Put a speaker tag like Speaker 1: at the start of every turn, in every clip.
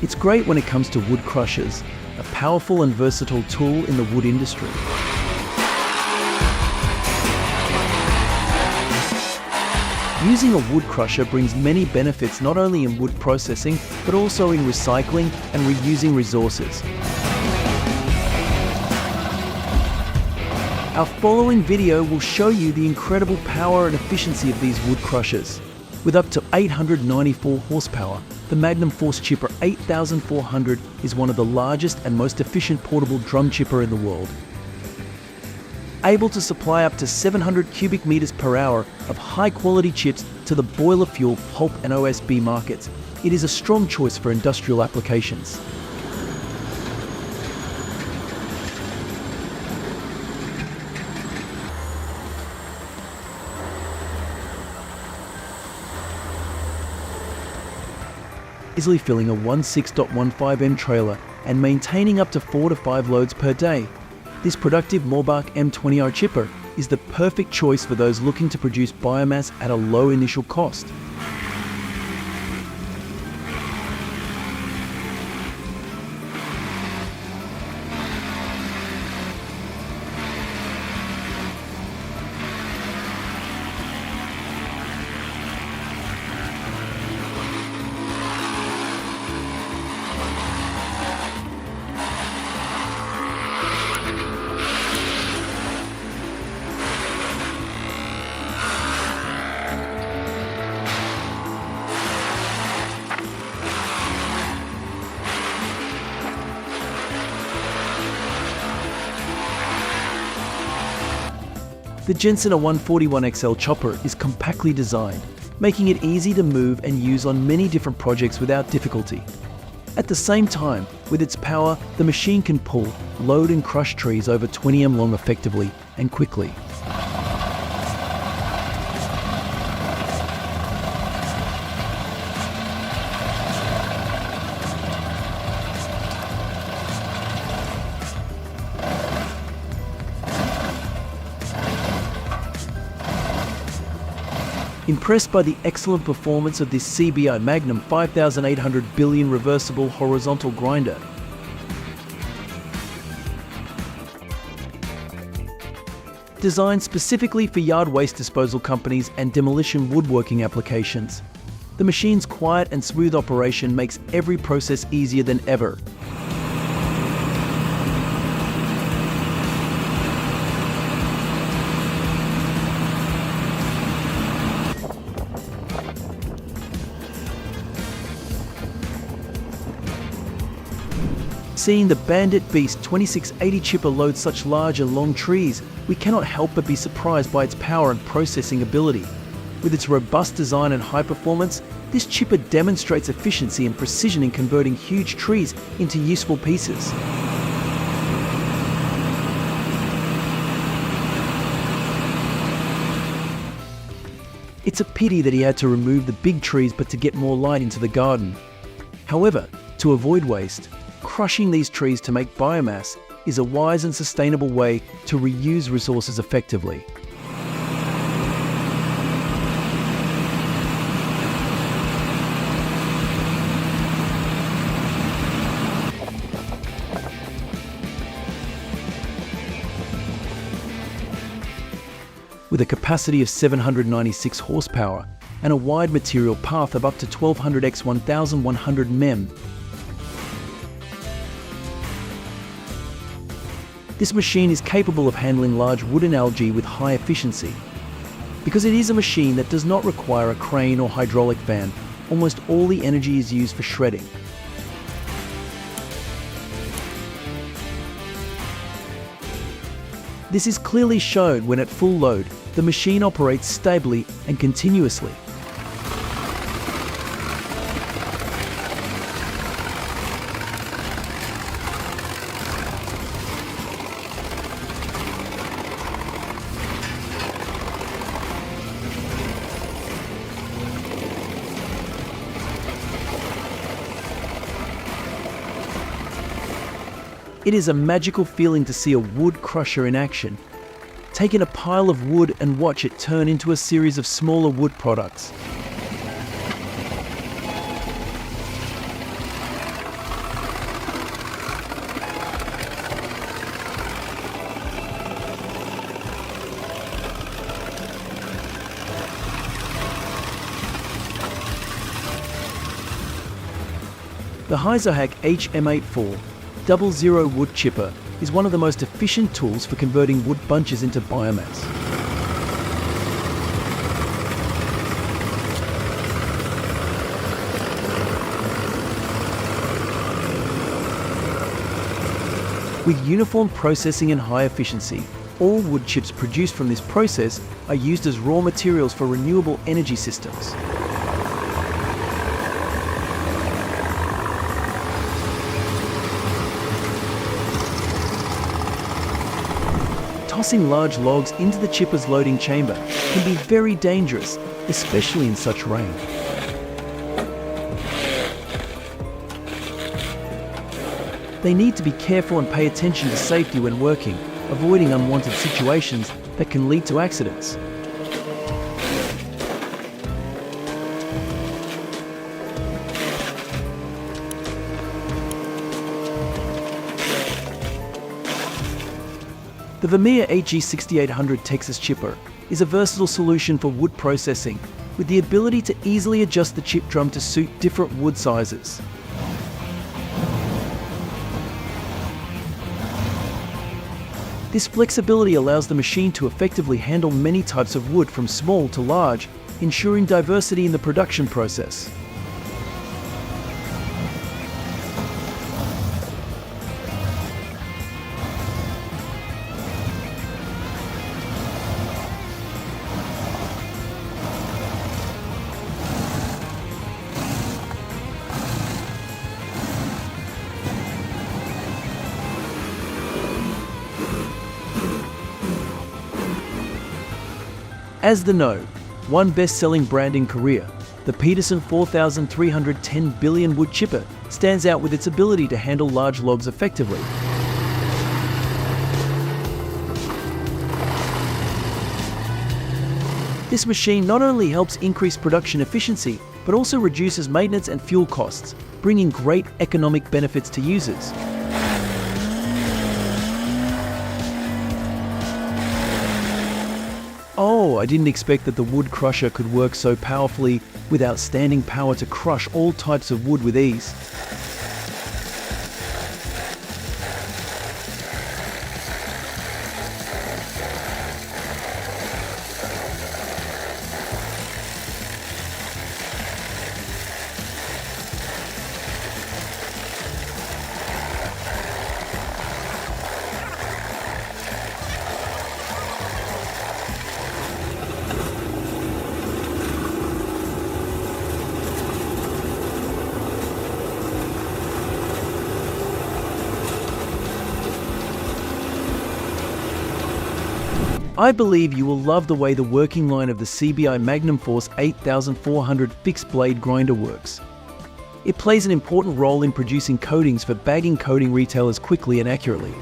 Speaker 1: It's great when it comes to wood crushers, a powerful and versatile tool in the wood industry. Using a wood crusher brings many benefits not only in wood processing, but also in recycling and reusing resources. Our following video will show you the incredible power and efficiency of these wood crushers. With up to 894 horsepower, the Magnum Force Chipper 8400 is one of the largest and most efficient portable drum chipper in the world. Able to supply up to 700 cubic meters per hour of high-quality chips to the boiler fuel, pulp and OSB markets, it is a strong choice for industrial applications. Easily filling a 16.15M trailer and maintaining up to 4 to 5 loads per day. This productive Moorbach M20R chipper is the perfect choice for those looking to produce biomass at a low initial cost. The Jensener 141XL chopper is compactly designed, making it easy to move and use on many different projects without difficulty. At the same time, with its power, the machine can pull, load and crush trees over 20 m long effectively and quickly. Impressed by the excellent performance of this CBI Magnum 5800 billion reversible horizontal grinder. Designed specifically for yard waste disposal companies and demolition woodworking applications, the machine's quiet and smooth operation makes every process easier than ever. Seeing the Bandit Beast 2680 chipper load such large and long trees, we cannot help but be surprised by its power and processing ability. With its robust design and high performance, this chipper demonstrates efficiency and precision in converting huge trees into useful pieces. It's a pity that he had to remove the big trees but to get more light into the garden. However, to avoid waste, crushing these trees to make biomass is a wise and sustainable way to reuse resources effectively. With a capacity of 796 horsepower and a wide material path of up to 1200 x 1100 mem, this machine is capable of handling large wooden algae with high efficiency. Because it is a machine that does not require a crane or hydraulic fan, almost all the energy is used for shredding. This is clearly shown when at full load, the machine operates stably and continuously. It is a magical feeling to see a wood crusher in action. Take in a pile of wood and watch it turn into a series of smaller wood products. The Heiserhack HM84 00 wood chipper is one of the most efficient tools for converting wood bunches into biomass. With uniform processing and high efficiency, all wood chips produced from this process are used as raw materials for renewable energy systems. Tossing large logs into the chipper's loading chamber can be very dangerous, especially in such rain. They need to be careful and pay attention to safety when working, avoiding unwanted situations that can lead to accidents. The Vermeer HE6800 Texas chipper is a versatile solution for wood processing, with the ability to easily adjust the chip drum to suit different wood sizes. This flexibility allows the machine to effectively handle many types of wood from small to large, ensuring diversity in the production process. As the #1 best-selling brand in Korea, the Peterson 4310 billion wood chipper stands out with its ability to handle large logs effectively. This machine not only helps increase production efficiency, but also reduces maintenance and fuel costs, bringing great economic benefits to users. Oh, I didn't expect that the wood crusher could work so powerfully with outstanding power to crush all types of wood with ease. I believe you will love the way the working line of the CBI Magnum Force 8400 fixed blade grinder works. It plays an important role in producing coatings for bagging coating retailers quickly and accurately.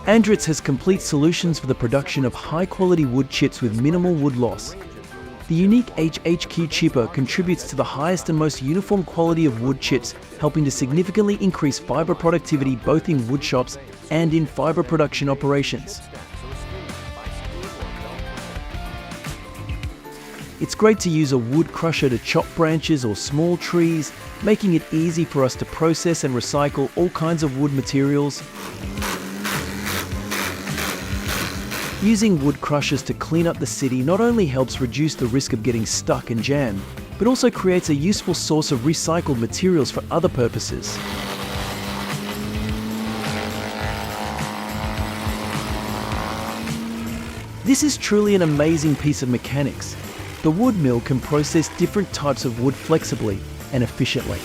Speaker 1: Andritz has complete solutions for the production of high-quality wood chips with minimal wood loss. The unique HHQ chipper contributes to the highest and most uniform quality of wood chips, helping to significantly increase fiber productivity both in wood shops and in fiber production operations. It's great to use a wood crusher to chop branches or small trees, making it easy for us to process and recycle all kinds of wood materials. Using wood crushers to clean up the city not only helps reduce the risk of getting stuck and jammed, but also creates a useful source of recycled materials for other purposes. This is truly an amazing piece of mechanics. The wood mill can process different types of wood flexibly and efficiently.